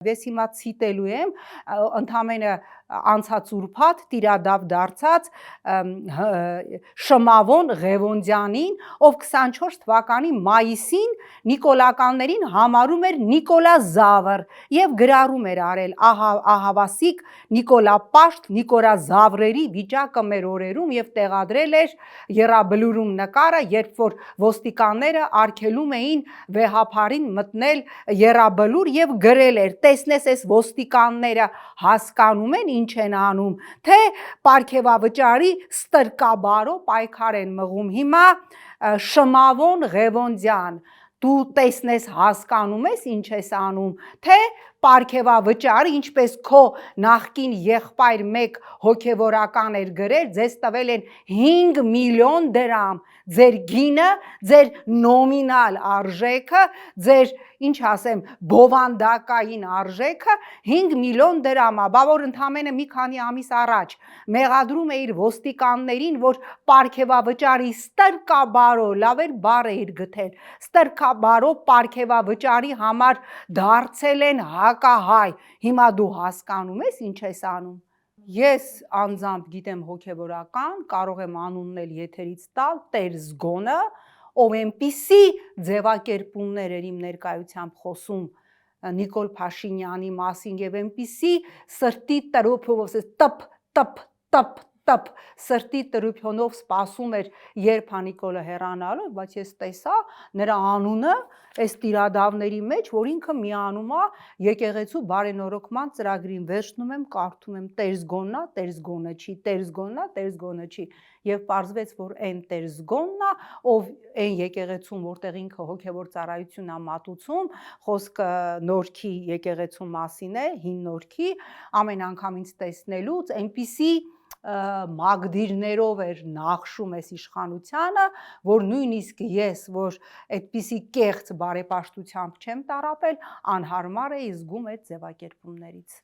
Ես հիմա ցիտելու եմ ընդամենը անցած ուրբաթ տիրադավ դարձած Շմավոն Ղևոնդյանին, ով 24 թվականի մայիսին նիկոլականներին համարում էր Նիկոլա Զավր եւ գրառում էր արել ահավասիկ Նիկոլա Պաշտ Նիկոլա Զավրերի վիճակը մեր օրերում եւ տեղադրել էր եռաբլուրում նկարը, երբ որ ոստիկանները արգելում էին վեհափարին մտնել եռաբլուր եւ գրել էր տեսնես այս ոստիկանները հասկանում են ինչ են անում, թե պարգևավճարի ստրկաբարո պայքար են մղում։ Հիմա Շմավոն Ղևոնդյան, դու տեսնես հասկանում ես ինչ ես անում, թե պարգևավճարը, ինչպես քո նախկին եղբայր մեկ հոգևորական էր գրել, ձեզ տվել են 5 միլիոն դրամ, ձեր գինը, ձեր նոմինալ արժեքը, ձեր ինչ ասեմ, բովանդակային արժեքը 5 միլիոն դրամ է, բա որ ընդամենը մի քանի ամիս առաջ մեղադրում էիր ոստիկաններին, որ պարգևավճարի ստրկաբարո, լավ էր բառ էիր գտել, ստրկաբարո պարգևավճարի համար դարձել են հակահայ, հիմա դու հասկանում ես ինչ ես անում։ Ես անձամբ գիտեմ հոգևորական, կարող եմ անուննել եթերից տալ Տեր Զգոնը, ով այնպիսի ձևակերպումներ էր իմ ներկայությամբ խոսում Նիկոլ Փաշինյանի մասին եւ այնպիսի սրտի տրոփով տպ սրտի տրոփյոնով սպասում էր երբ Նիկոլը հեռանալու, բայց ես տեսա նրա անունը այս տիրադավների մեջ, որ ինքը միանում է եկեղեցու բարենորոգման ծրագրին, վերջնում եմ կարդում եմ Տեր Զգոննա, Տեր Զգոնը չի, Տեր Զգոննա, Տեր Զգոնը չի, եւ պարզվեց, որ այն Տեր Զգոննա, ով այն եկեղեցում, որտեղ ինքը հոգևոր ծառայություն է մատուցում, խոսքը Նորքի եկեղեցու մասին է, հին Նորքի, ամեն անգամ ինձ տեսնելուց այնպիսի մագդիրներով էր նախշում այս իշխանությանը, որ նույնիսկ ես, որ այդպիսի կեղծ բարեպաշտությամբ չեմ տառապել, անհարմար էի զգում այդ ձևակերպումներից։